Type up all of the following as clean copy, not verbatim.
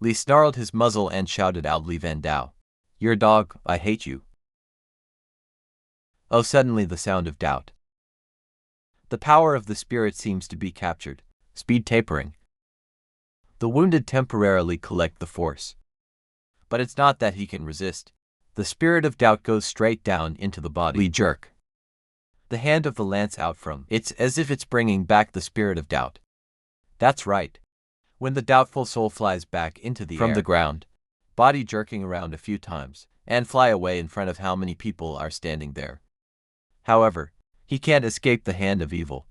Li snarled his muzzle and shouted out, Li Van Dao. You're a dog, I hate you. Oh, suddenly the sound of doubt. The power of the spirit seems to be captured. Speed tapering. The wounded temporarily collect the force. But it's not that he can resist. The spirit of doubt goes straight down into the body. Li jerk the hand of the lance out from. It's as if it's bringing back the spirit of doubt. That's right. When the doubtful soul flies back into the air from the ground, body jerking around a few times, and fly away in front of how many people are standing there. However, he can't escape the hand of evil.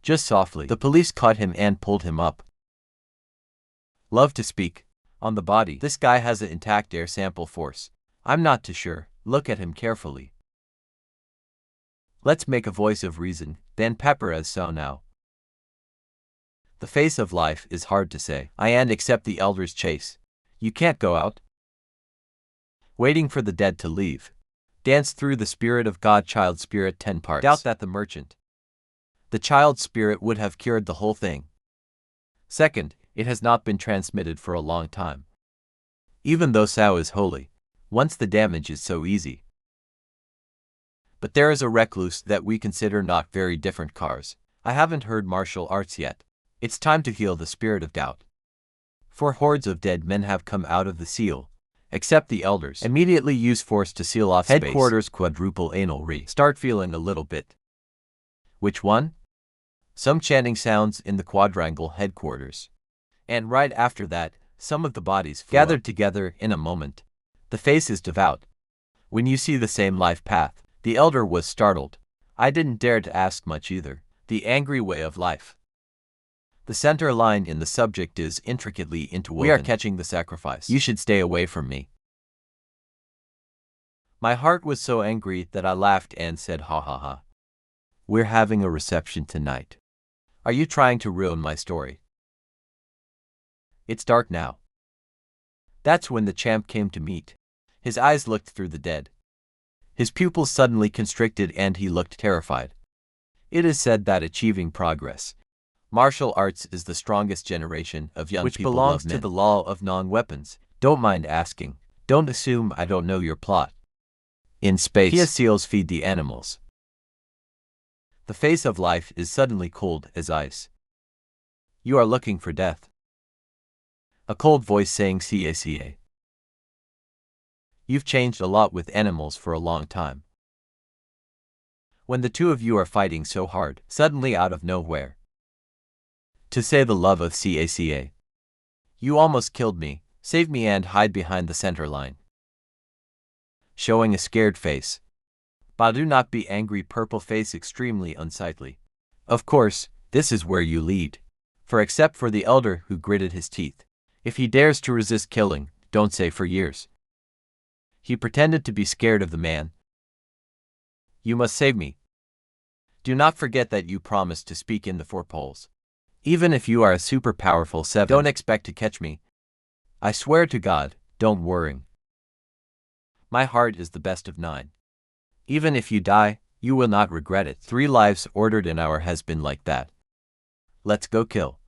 Just softly, the police caught him and pulled him up. Love to speak. On the body, this guy has an intact air sample force. I'm not too sure. Look at him carefully. Let's make a voice of reason, then pepper as so now. The face of life is hard to say. I and accept the elder's chase. You can't go out. Waiting for the dead to leave. Dance through the spirit of God, child spirit 10 parts. Doubt that the merchant. The child spirit would have cured the whole thing. Second, it has not been transmitted for a long time. Even though Sao is holy, once the damage is so easy. But there is a recluse that we consider not very different cars. I haven't heard martial arts yet. It's time to heal the spirit of doubt. 4 hordes of dead men have come out of the seal, except the elders. Immediately use force to seal off space. Headquarters quadruple anal re. Start feeling a little bit. Which one? Some chanting sounds in the quadrangle headquarters. And right after that, some of the bodies gathered together in a moment. The face is devout. When you see the same life path, the elder was startled. I didn't dare to ask much either. The angry way of life. The center line in the subject is intricately interwoven. We are catching the sacrifice. You should stay away from me. My heart was so angry that I laughed and said, ha ha ha. We're having a reception tonight. Are you trying to ruin my story? It's dark now. That's when the champ came to meet. His eyes looked through the dead. His pupils suddenly constricted and he looked terrified. It is said that achieving progress, martial arts is the strongest generation of young people belongs to the law of non-weapons. Don't mind asking. Don't assume I don't know your plot. In space, Kia seals feed the animals. The face of life is suddenly cold as ice. You are looking for death. A cold voice saying CACA. You've changed a lot with animals for a long time. When the two of you are fighting so hard, suddenly out of nowhere. To say the love of CACA. You almost killed me, save me and hide behind the center line. Showing a scared face. But do not be angry, purple face extremely unsightly. Of course, this is where you lead. For except for the elder who gritted his teeth. If he dares to resist killing, don't say for years. He pretended to be scared of the man. You must save me. Do not forget that you promised to speak in the 4 poles. Even if you are a super powerful 7, don't expect to catch me. I swear to God, don't worry. My heart is the best of 9. Even if you die, you will not regret it. 3 lives ordered an hour has been like that. Let's go kill.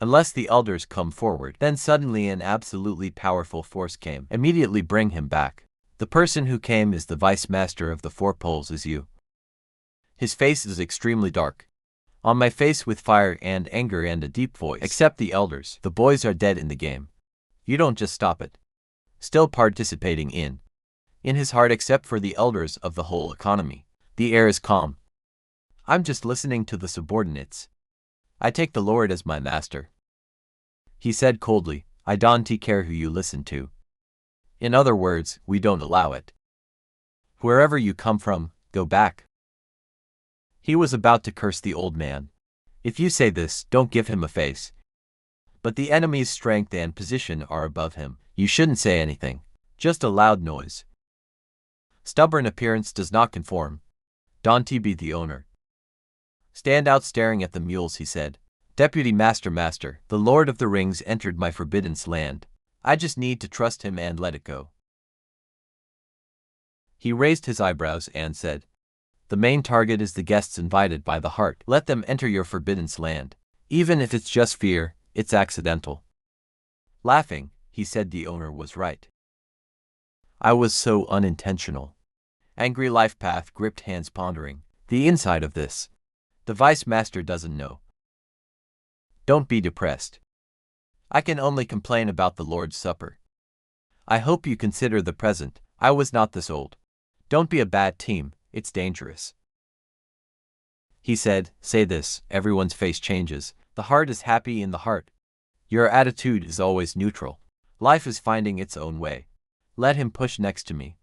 Unless the elders come forward, then suddenly an absolutely powerful force came. Immediately bring him back. The person who came is the vice master of the 4 poles is you. His face is extremely dark. On my face with fire and anger and a deep voice. Except the elders. The boys are dead in the game. You don't just stop it. Still participating in his heart except for the elders of the whole economy. The air is calm. I'm just listening to the subordinates. I take the Lord as my master. He said coldly, I don't care who you listen to. In other words, we don't allow it. Wherever you come from, go back. He was about to curse the old man. If you say this, don't give him a face. But the enemy's strength and position are above him. You shouldn't say anything. Just a loud noise. Stubborn appearance does not conform. Don't be the owner. Stand out staring at the mules, he said. Deputy Master, the Lord of the Rings entered my forbidden land. I just need to trust him and let it go. He raised his eyebrows and said, the main target is the guests invited by the heart. Let them enter your forbidden land. Even if it's just fear, it's accidental. Laughing, he said the owner was right. I was so unintentional. Angry life path gripped hands pondering. The inside of this. The vice master doesn't know. Don't be depressed. I can only complain about the Lord's Supper. I hope you consider the present. I was not this old. Don't be a bad team, it's dangerous. He said, say this, everyone's face changes. The heart is happy in the heart. Your attitude is always neutral. Life is finding its own way. Let him push next to me.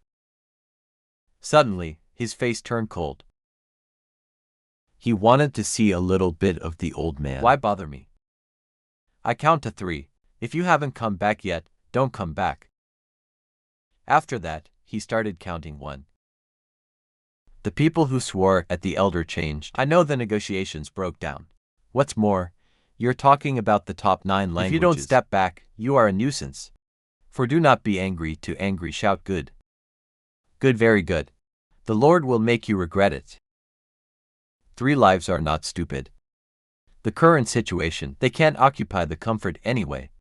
Suddenly, his face turned cold. He wanted to see a little bit of the old man. Why bother me? I count to 3. If you haven't come back yet, don't come back. After that, he started counting 1. The people who swore at the elder changed. I know the negotiations broke down. What's more, you're talking about the top 9 languages. If you don't step back, you are a nuisance. For do not be angry to angry, shout good. Good, very good. The Lord will make you regret it. 3 lives are not stupid. The current situation, they can't occupy the comfort anyway.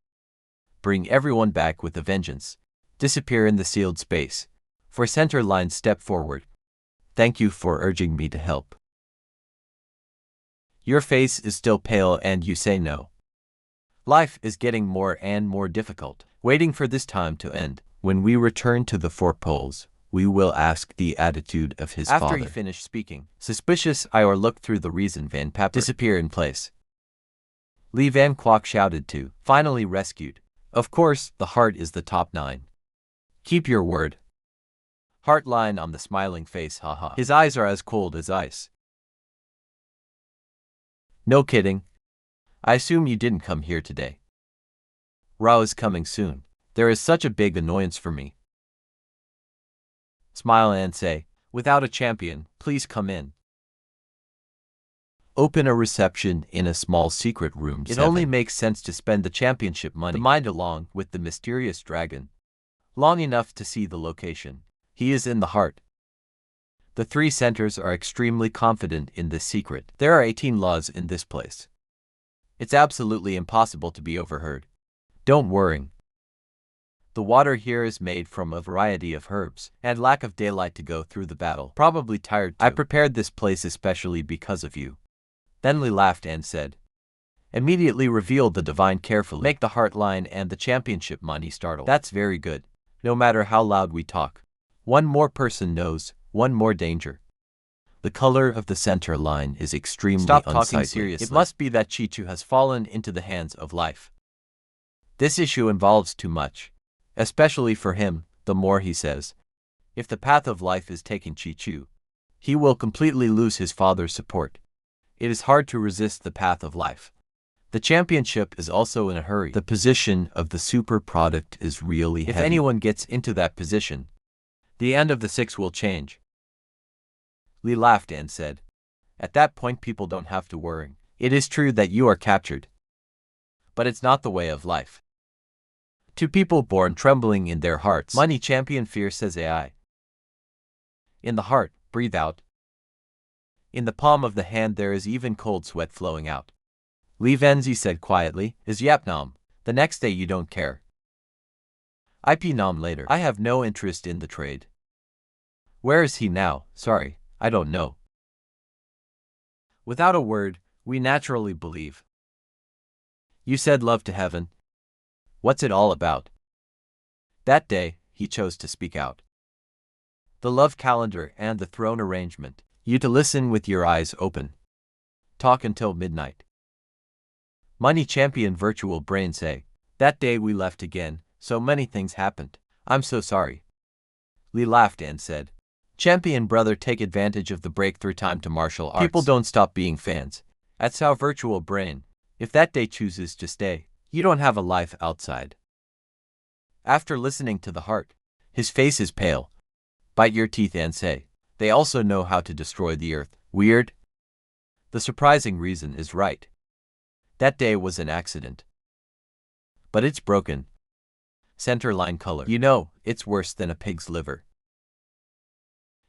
Bring everyone back with a vengeance. Disappear in the sealed space. For center line, step forward. Thank you for urging me to help. Your face is still pale and you say no. Life is getting more and more difficult, waiting for this time to end. When we return to the 4 poles, we will ask the attitude of his father. After he finished speaking, suspicious Ior looked through the reason Van Pepper disappear in place. Li Van Kwok shouted to, finally rescued. Of course, the heart is the top 9. Keep your word. Heart line on the smiling face, haha. His eyes are as cold as ice. No kidding. I assume you didn't come here today. Rao is coming soon. There is such a big annoyance for me. Smile and say, without a champion, please come in. Open a reception in a small secret room. It only makes sense to spend the championship money. The mind along with the mysterious dragon. Long enough to see the location. He is in the heart. The 3 centers are extremely confident in this secret. There are 18 laws in this place. It's absolutely impossible to be overheard. Don't worry. The water here is made from a variety of herbs, and lack of daylight to go through the battle. Probably tired too. I prepared this place especially because of you. Then Li laughed and said, immediately revealed the divine carefully. Make the heart line and the championship money startle. That's very good. No matter how loud we talk. 1 more person knows, 1 more danger. The color of the center line is extremely unsightly. Stop talking seriously. It must be that Chichu has fallen into the hands of life. This issue involves too much. Especially for him, the more he says. If the path of life is taking Chichu, he will completely lose his father's support. It is hard to resist the path of life. The championship is also in a hurry. The position of the super product is really heavy. If anyone gets into that position, the end of the 6 will change. Li laughed and said, at that point people don't have to worry. It is true that you are captured. But it's not the way of life. 2 people born trembling in their hearts. Money champion fear, says AI. In the heart, breathe out. In the palm of the hand there is even cold sweat flowing out. Li Venzi said quietly, is Yapnam. The next day you don't care. IP Nam later. I have no interest in the trade. Where is he now? Sorry, I don't know. Without a word, we naturally believe. You said love to heaven. What's it all about? That day, he chose to speak out. The love calendar and the throne arrangement. You to listen with your eyes open. Talk until midnight. Money champion virtual brain say, that day we left again, so many things happened. I'm so sorry. Li laughed and said, champion brother, take advantage of the breakthrough time to martial arts. People don't stop being fans. That's our virtual brain. If that day chooses to stay, you don't have a life outside. After listening to the heart, his face is pale. Bite your teeth and say, they also know how to destroy the earth. Weird? The surprising reason is right. That day was an accident. But it's broken. Center line color. You know, it's worse than a pig's liver.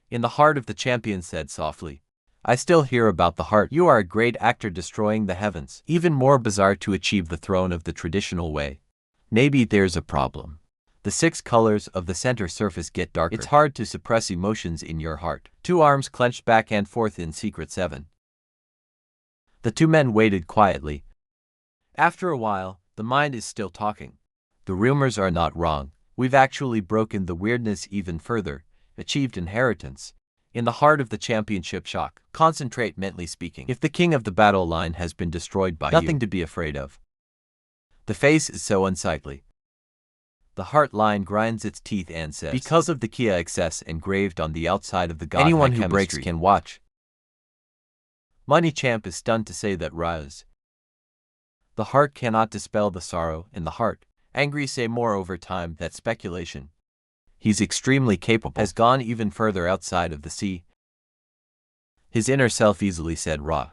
In the heart of the champion said softly, I still hear about the heart. You are a great actor destroying the heavens. Even more bizarre to achieve the throne of the traditional way. Maybe there's a problem. The 6 colors of the center surface get darker. It's hard to suppress emotions in your heart. 2 arms clenched back and forth in secret 7. The 2 men waited quietly. After a while, the mind is still talking. The rumors are not wrong. We've actually broken the weirdness even further, achieved inheritance. In the heart of the championship shock, concentrate mentally speaking. If the king of the battle line has been destroyed by nothing to be afraid of. The face is so unsightly. The heart line grinds its teeth and says, because of the Kia excess engraved on the outside of the god, anyone who breaks can watch. Money Champ is stunned to say that rise. The heart cannot dispel the sorrow in the heart. Angry say more over time that speculation. He's extremely capable, has gone even further outside of the sea. His inner self easily said raw.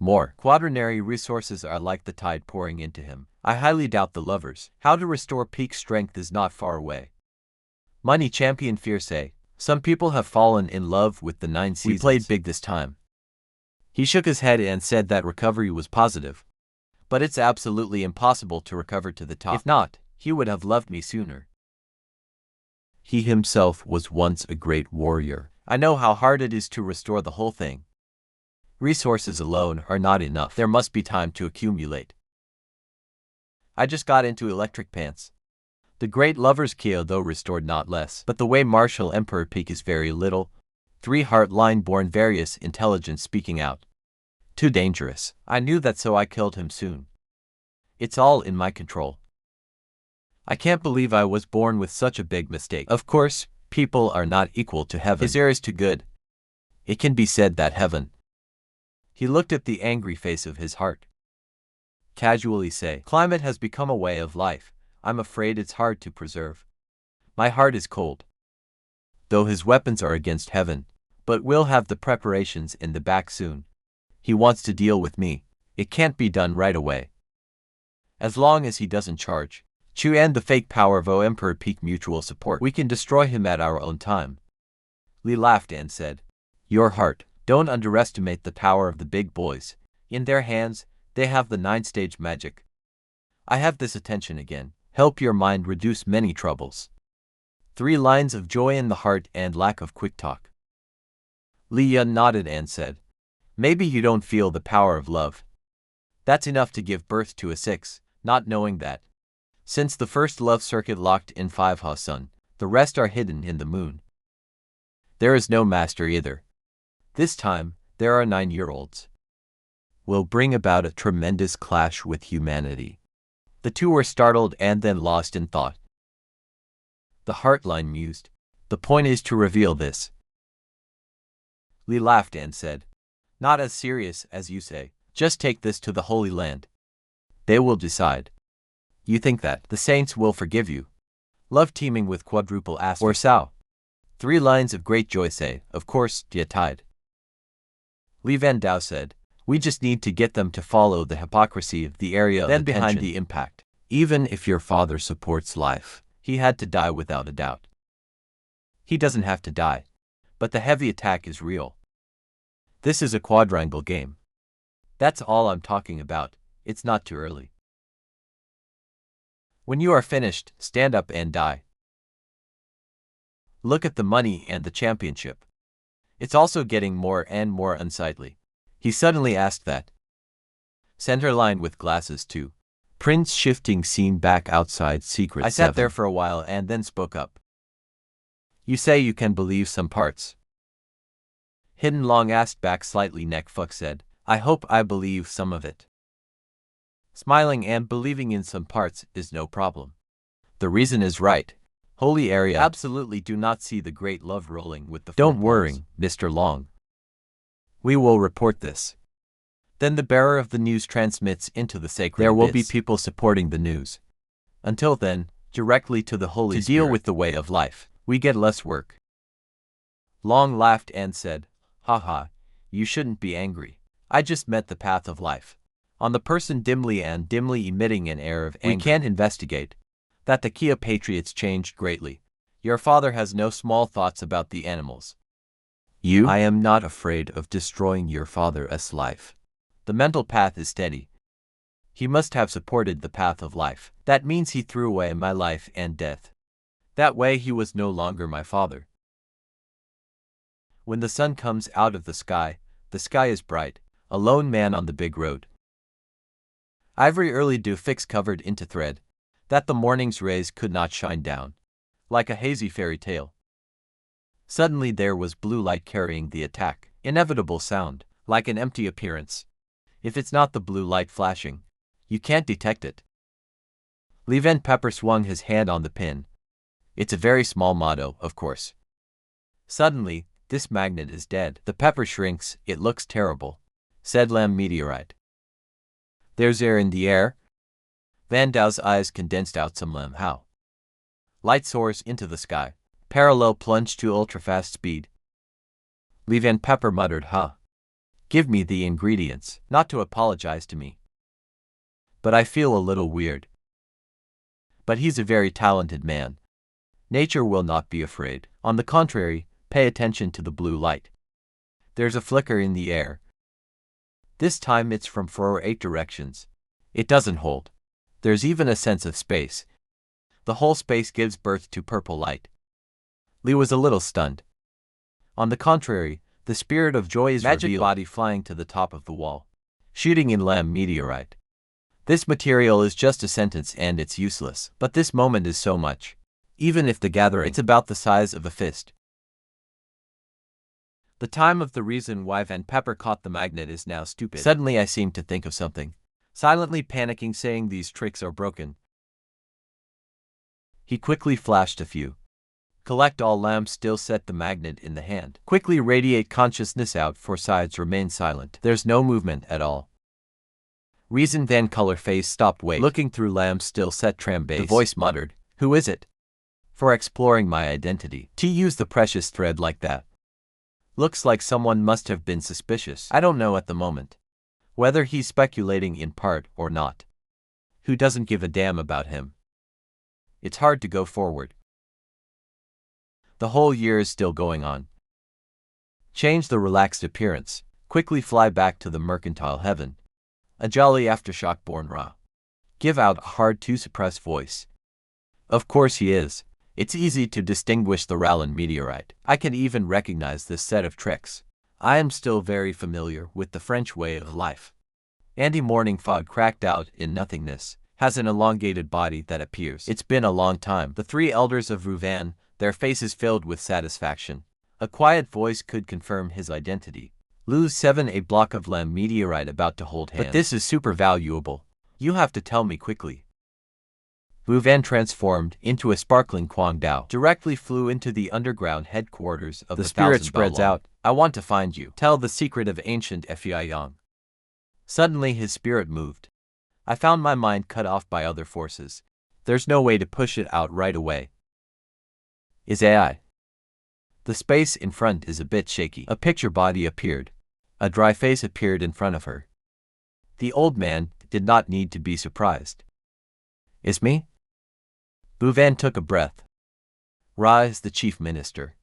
More quaternary resources are like the tide pouring into him. I highly doubt the lovers. How to restore peak strength is not far away. Money Champion Fear say, some people have fallen in love with the 9 seasons. We played big this time. He shook his head and said that recovery was positive. But it's absolutely impossible to recover to the top. If not, he would have loved me sooner. He himself was once a great warrior. I know how hard it is to restore the whole thing. Resources alone are not enough. There must be time to accumulate. I just got into electric pants. The great lover's Kyo though restored not less. But the way Martial Emperor Peak is very little. 3 heart line born various intelligence speaking out. Too dangerous. I knew that, so I killed him soon. It's all in my control. I can't believe I was born with such a big mistake. Of course, people are not equal to heaven. His air is too good. It can be said that heaven. He looked at the angry face of his heart. Casually say, climate has become a way of life. I'm afraid it's hard to preserve. My heart is cold. Though his weapons are against heaven, but we'll have the preparations in the back soon. He wants to deal with me. It can't be done right away. As long as he doesn't charge. Chu and the fake power of Emperor Peak mutual support. We can destroy him at our own time. Li laughed and said, your heart. Don't underestimate the power of the big boys. In their hands, they have the 9-stage magic. I have this attention again. Help your mind reduce many troubles. 3 lines of joy in the heart and lack of quick talk. Li Yun nodded and said, maybe you don't feel the power of love. That's enough to give birth to a 6, not knowing that. Since the first love circuit locked in 5 Ha Sun, the rest are hidden in the moon. There is no master either. This time, there are 9-year-olds. Will bring about a tremendous clash with humanity. The 2 were startled and then lost in thought. The heartline mused, the point is to reveal this. Li laughed and said, not as serious as you say. Just take this to the Holy Land. They will decide. You think that the saints will forgive you? Love teeming with quadruple asterisk. Or Sao? 3 lines of great joy say, of course, Dia tied. Li Van Dao said, we just need to get them to follow the hypocrisy of the area then behind the impact. Even if your father supports life, he had to die without a doubt. He doesn't have to die. But the heavy attack is real. This is a quadrangle game. That's all I'm talking about. It's not too early. When you are finished, stand up and die. Look at the money and the championship. It's also getting more and more unsightly. He suddenly asked that. Center line with glasses too. Prince shifting scene back outside secret 7. I sat there for a while and then spoke up. You say you can believe some parts. Hidden long asked back slightly neck fuck said, I hope I believe some of it. Smiling and believing in some parts is no problem. The reason is right. Holy area absolutely do not see the great love rolling with the Don't worry, Mr. Long. We will report this. Then the bearer of the news transmits into the sacred There will be people supporting the news. Until then, directly to the Holy Spirit. To deal with the way of life, we get less work. Long laughed and said, haha, you shouldn't be angry. I just met the path of life. On the person dimly emitting an air of anger. We can't investigate. That the Kia Patriots changed greatly. Your father has no small thoughts about the animals. I am not afraid of destroying your father's life. The mental path is steady. He must have supported the path of life. That means he threw away my life and death. That way he was no longer my father. When the sun comes out of the sky is bright, a lone man on the big road. Ivory early dew fix covered into thread, that the morning's rays could not shine down, like a hazy fairy tale. Suddenly there was blue light carrying the attack, inevitable sound, like an empty appearance. If it's not the blue light flashing, you can't detect it. Li Pepper swung his hand on the pin. It's a very small motto, of course. Suddenly, this magnet is dead. The pepper shrinks, it looks terrible, said Lam Meteorite. There's air in the air? Van Dao's eyes condensed out some Lam How. Light soars into the sky. Parallel plunge to ultra-fast speed. Li Pepper muttered, huh? Give me the ingredients, not to apologize to me. But I feel a little weird. But he's a very talented man. Nature will not be afraid. On the contrary, pay attention to the blue light. There's a flicker in the air. This time it's from 4 or 8 directions. It doesn't hold. There's even a sense of space. The whole space gives birth to purple light. Li was a little stunned. On the contrary, the spirit of joy is magic revealed. Body flying to the top of the wall, shooting in Lam Meteorite. This material is just a sentence and it's useless, but this moment is so much. Even if the gathering, it's about the size of a fist. The time of the reason why Van Pepper caught the magnet is now stupid. Suddenly I seem to think of something. Silently panicking, saying these tricks are broken. He quickly flashed a few. Collect all lamps, still set the magnet in the hand. Quickly radiate consciousness out, 4 sides remain silent. There's no movement at all. Reason Van Color face stopped wait. Looking through lamps still set tram base. The voice muttered, who is it? For exploring my identity. To use the precious thread like that. Looks like someone must have been suspicious. I don't know at the moment. Whether he's speculating in part or not. Who doesn't give a damn about him? It's hard to go forward. The whole year is still going on. Change the relaxed appearance. Quickly fly back to the mercantile heaven. A jolly aftershock born Ra. Give out a hard-to-suppress voice. Of course he is. It's easy to distinguish the Rallen meteorite. I can even recognize this set of tricks. I am still very familiar with the French way of life. Andy morning fog cracked out in nothingness, has an elongated body that appears. It's been a long time. The 3 elders of Ruvan, their faces filled with satisfaction. A quiet voice could confirm his identity. Lose 7, a block of Lem meteorite about to hold hands. But this is super valuable. You have to tell me quickly. Ruvan transformed into a sparkling Quang Dao, directly flew into the underground headquarters of the spirit spreads out. I want to find you. Tell the secret of ancient Feiyang. Suddenly his spirit moved. I found my mind cut off by other forces. There's no way to push it out right away. Is AI? The space in front is a bit shaky. A picture body appeared. A dry face appeared in front of her. The old man did not need to be surprised. It's me? Ruvan took a breath. Ra is the chief minister.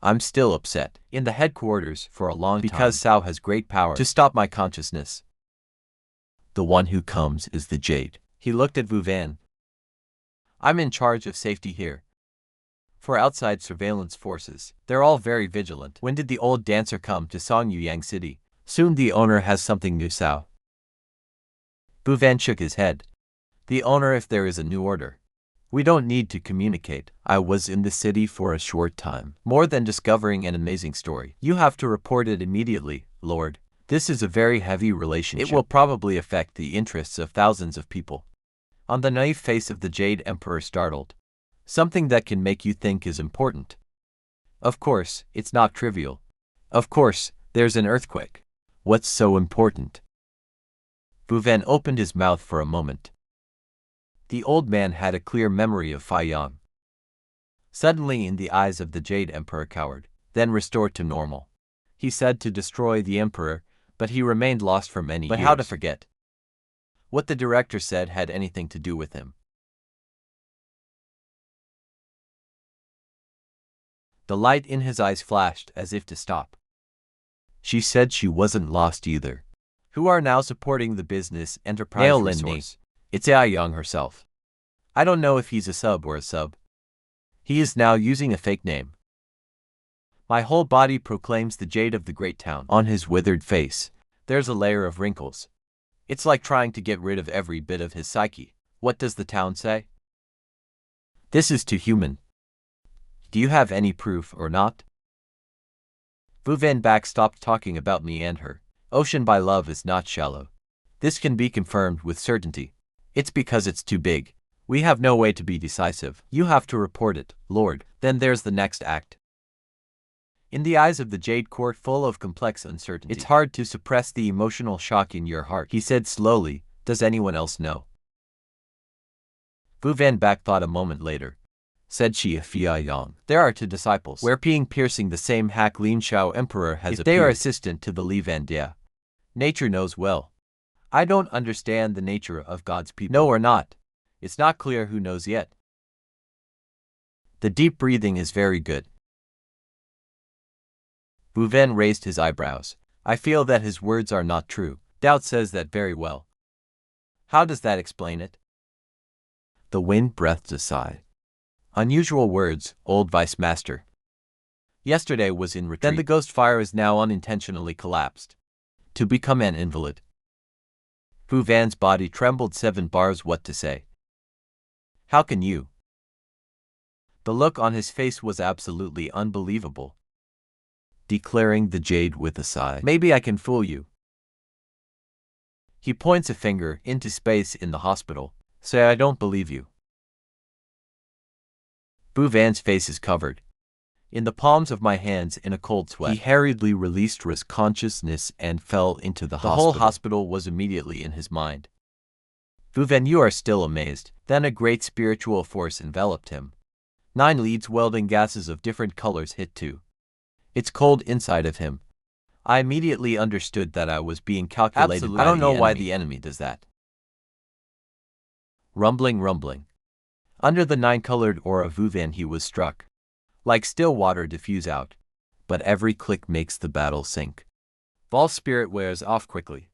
I'm still upset. In the headquarters for a long time. Because Cao has great power to stop my consciousness. The one who comes is the Jade. He looked at Ruvan. I'm in charge of safety here. For outside surveillance forces, they're all very vigilant. When did the old dancer come to Songyuyang City? Soon the owner has something new, Cao. Ruvan shook his head. The owner if there is a new order. We don't need to communicate. I was in the city for a short time. More than discovering an amazing story. You have to report it immediately, Lord. This is a very heavy relationship. It will probably affect the interests of thousands of people. On the naive face of the Jade Emperor startled. Something that can make you think is important. Of course, it's not trivial. Of course, there's an earthquake. What's so important? Ruvan opened his mouth for a moment. The old man had a clear memory of Feiyang. Suddenly in the eyes of the Jade Emperor cowered, then restored to normal. He said to destroy the Emperor, but he remained lost for many years. But how to forget? What the director said had anything to do with him. The light in his eyes flashed as if to stop. She said she wasn't lost either. who are now supporting the business enterprise resource. It's Feiyang herself. I don't know if he's a sub or a sub. He is now using a fake name. My whole body proclaims the jade of the great town. On his withered face, there's a layer of wrinkles. It's like trying to get rid of every bit of his psyche. What does the town say? This is too human. Do you have any proof or not? Wu Venback stopped talking about me and her. Ocean by love is not shallow. This can be confirmed with certainty. It's because it's too big. We have no way to be decisive. You have to report it, Lord. Then there's the next act. In the eyes of the Jade Court full of complex uncertainty, it's hard to suppress the emotional shock in your heart. He said slowly, does anyone else know? Wu Venback thought a moment later. Said she of Feiyang. There are 2 disciples. Where Peerless piercing the same hack Li Yunxiao Emperor has appeared. They are assistant to the Li Vandia. Nature knows well. I don't understand the nature of God's people. No or not. It's not clear who knows yet. The deep breathing is very good. Wu Ven raised his eyebrows. I feel that his words are not true. Doubt says that very well. How does that explain it? The wind breathed a sigh. Unusual words, old vice master. Yesterday was in retreat. Then the ghost fire is now unintentionally collapsed. To become an invalid. Wu Ven's body trembled 7 bars. What to say? How can you? The look on his face was absolutely unbelievable. Declaring the jade with a sigh. Maybe I can fool you. He points a finger into space in the hospital. Say I don't believe you. Wu Ven's face is covered. In the palms of my hands in a cold sweat. He hurriedly released his consciousness and fell into the hospital. The whole hospital was immediately in his mind. Wu Ven, you are still amazed. Then a great spiritual force enveloped him. 9 leads welding gases of different colors hit too. It's cold inside of him. I immediately understood that I was being calculated. Absolutely. I don't know why the enemy does that. Rumbling, rumbling. Under the 9-colored aura of Wu Ven he was struck. Like still water diffuse out. But every click makes the battle sink. False spirit wears off quickly.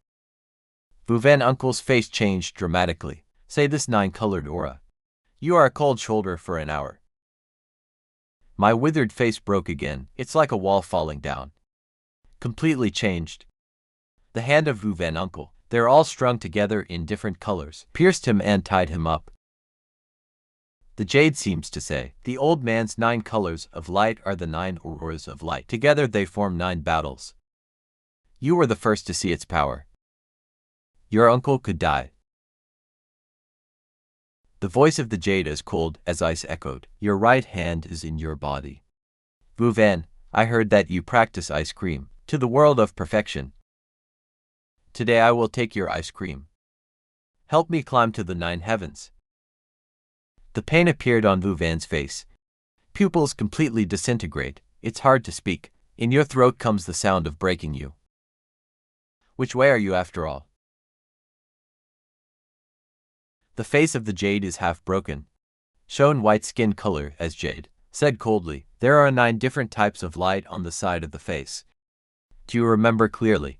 Wu Ven uncle's face changed dramatically. Say this 9-colored aura. You are a cold shoulder for an hour. My withered face broke again. It's like a wall falling down. Completely changed. The hand of Wu Ven uncle, they're all strung together in different colors, pierced him and tied him up. The jade seems to say, the old man's 9 colors of light are the 9 auroras of light. Together they form 9 battles. You were the first to see its power. Your uncle could die. The voice of the jade as cold as ice echoed. Your right hand is in your body. Wu Ven, I heard that you practice ice cream. To the world of perfection. Today I will take your ice cream. Help me climb to the 9 heavens. The pain appeared on Wu Ven's face. Pupils completely disintegrate. It's hard to speak. In your throat comes the sound of breaking you. Which way are you after all? The face of the jade is half broken. Shown white skin color as jade. Said coldly, there are 9 different types of light on the side of the face. Do you remember clearly?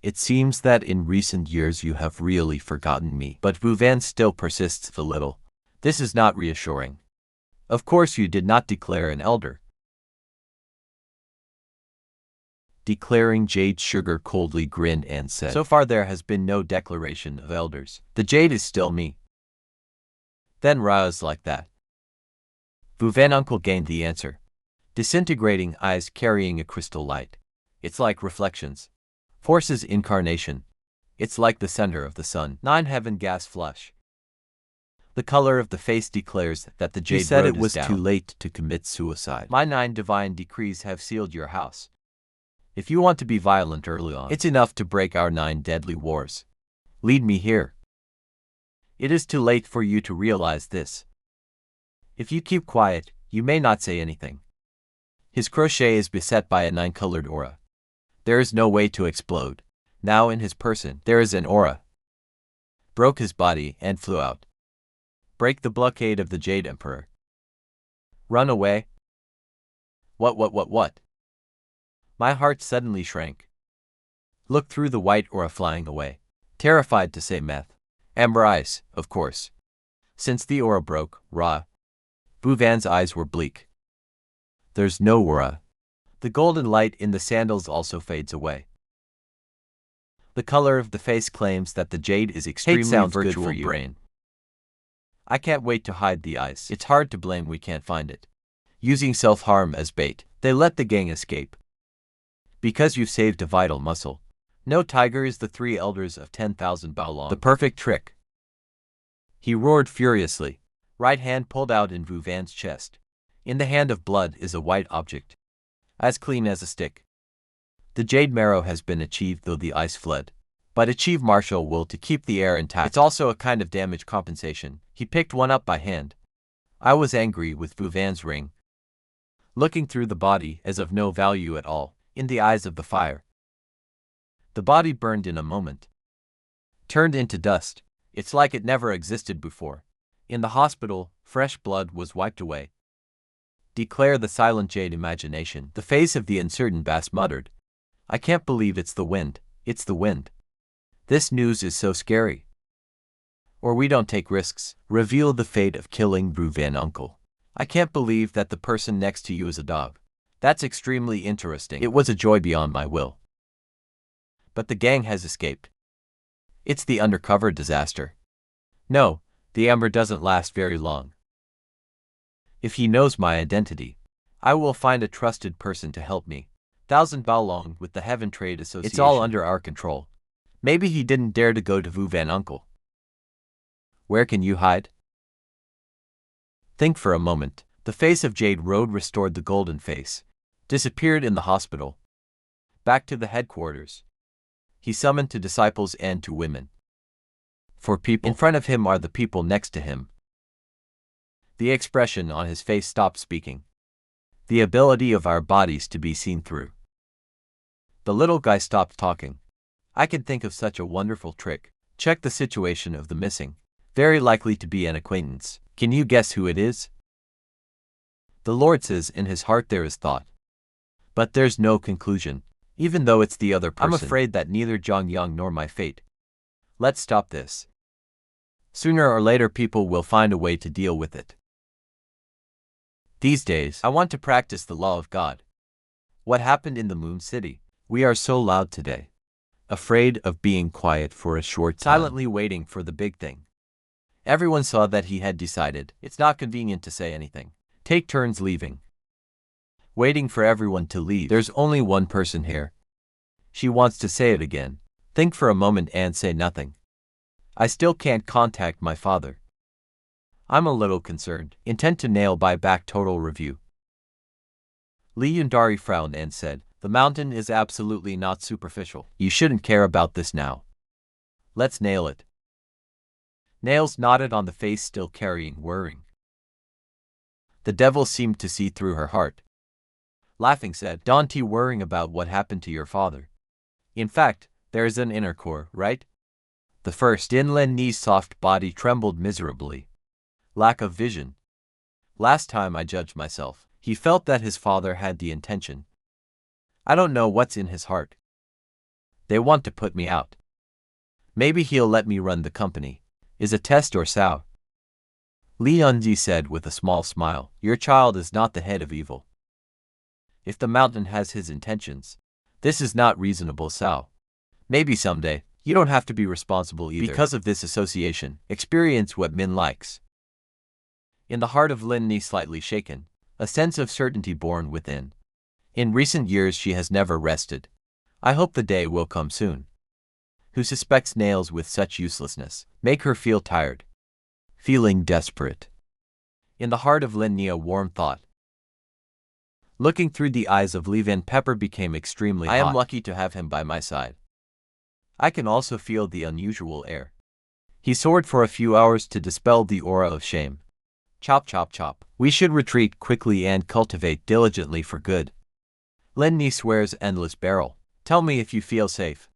It seems that in recent years you have really forgotten me. But Wu Ven still persists a little. This is not reassuring. Of course you did not declare an elder. Declaring Jade Sugar coldly grinned and said, so far there has been no declaration of elders. The jade is still me. Then rouse like that. Wu Ven uncle gained the answer. Disintegrating eyes carrying a crystal light. It's like reflections. Forces incarnation. It's like the center of the sun. 9 heaven gas flush. The color of the face declares that the jade said it was too late to commit suicide. My 9 divine decrees have sealed your house. If you want to be violent early on, it's enough to break our 9 deadly wars. Lead me here. It is too late for you to realize this. If you keep quiet, you may not say anything. His crochet is beset by a 9-colored aura. There is no way to explode. Now in his person, there is an aura. Broke his body and flew out. Break the blockade of the Jade Emperor. Run away? What? My heart suddenly shrank. Look through the white aura flying away. Terrified to say meth. Amber ice, of course. Since the aura broke, Ra. Vu Van's eyes were bleak. There's no aura. The golden light in the sandals also fades away. The color of the face claims that the jade is extremely virtual for you. Brain. I can't wait to hide the ice. It's hard to blame we can't find it. Using self-harm as bait, they let the gang escape. Because you've saved a vital muscle. No tiger is the 3 elders of 10,000 bao long. The perfect trick. He roared furiously. Right hand pulled out in Vu Van's chest. In the hand of blood is a white object. As clean as a stick. The jade marrow has been achieved though the ice fled. But achieve martial will to keep the air intact. It's also a kind of damage compensation. He picked one up by hand. I was angry with Vu Van's ring. Looking through the body as of no value at all, in the eyes of the fire. The body burned in a moment. Turned into dust. It's like it never existed before. In the hospital, fresh blood was wiped away. Declare the silent jade imagination. The face of the uncertain bass muttered. I can't believe it's the wind. It's the wind. This news is so scary. Or we don't take risks. Reveal the fate of killing Vu Van uncle. I can't believe that the person next to you is a dog. That's extremely interesting. It was a joy beyond my will. But the gang has escaped. It's the undercover disaster. No, the amber doesn't last very long. If he knows my identity, I will find a trusted person to help me. 1,000 bao long with the Heaven Trade Association. It's all under our control. Maybe he didn't dare to go to Vu Van uncle. Where can you hide? Think for a moment. The face of Jade Road restored the golden face. Disappeared in the hospital. Back to the headquarters. He summoned to disciples and to women. For people in front of him are the people next to him. The expression on his face stopped speaking. The ability of our bodies to be seen through. The little guy stopped talking. I can think of such a wonderful trick. Check the situation of the missing. Very likely to be an acquaintance. Can you guess who it is? The Lord says in his heart there is thought. But there's no conclusion, even though it's the other person. I'm afraid that neither Zhang Yang nor my fate. Let's stop this. Sooner or later people will find a way to deal with it. These days, I want to practice the law of God. What happened in the Moon City? We are so loud today. Afraid of being quiet for a short time. Silently waiting for the big thing. Everyone saw that he had decided. It's not convenient to say anything. Take turns leaving. Waiting for everyone to leave. There's only one person here. She wants to say it again. Think for a moment and say nothing. I still can't contact my father. I'm a little concerned. Intent to nail by back total review. Li Yunxiao frowned and said, the mountain is absolutely not superficial. You shouldn't care about this now. Let's nail it. Nails nodded on the face still carrying worrying. The devil seemed to see through her heart. Laughing said, don't you worrying about what happened to your father. In fact, there is an inner core, right? The first Din Len Ni's soft body trembled miserably. Lack of vision. Last time I judged myself, he felt that his father had the intention. I don't know what's in his heart. They want to put me out. Maybe he'll let me run the company. Is a test or sao? Li Yunxiao said with a small smile, your child is not the head of evil. If the mountain has his intentions, this is not reasonable sao. Maybe someday, you don't have to be responsible either. Because of this association, experience what Min likes. In the heart of Lin Ni slightly shaken, a sense of certainty born within. In recent years she has never rested. I hope the day will come soon. Who suspects nails with such uselessness, make her feel tired. Feeling desperate. In the heart of Lin Ni a warm thought. Looking through the eyes of Li Van Pepper became extremely hot. I am lucky to have him by my side. I can also feel the unusual air. He soared for a few hours to dispel the aura of shame. Chop chop chop. We should retreat quickly and cultivate diligently for good. Lin Ni swears endless barrel. Tell me if you feel safe.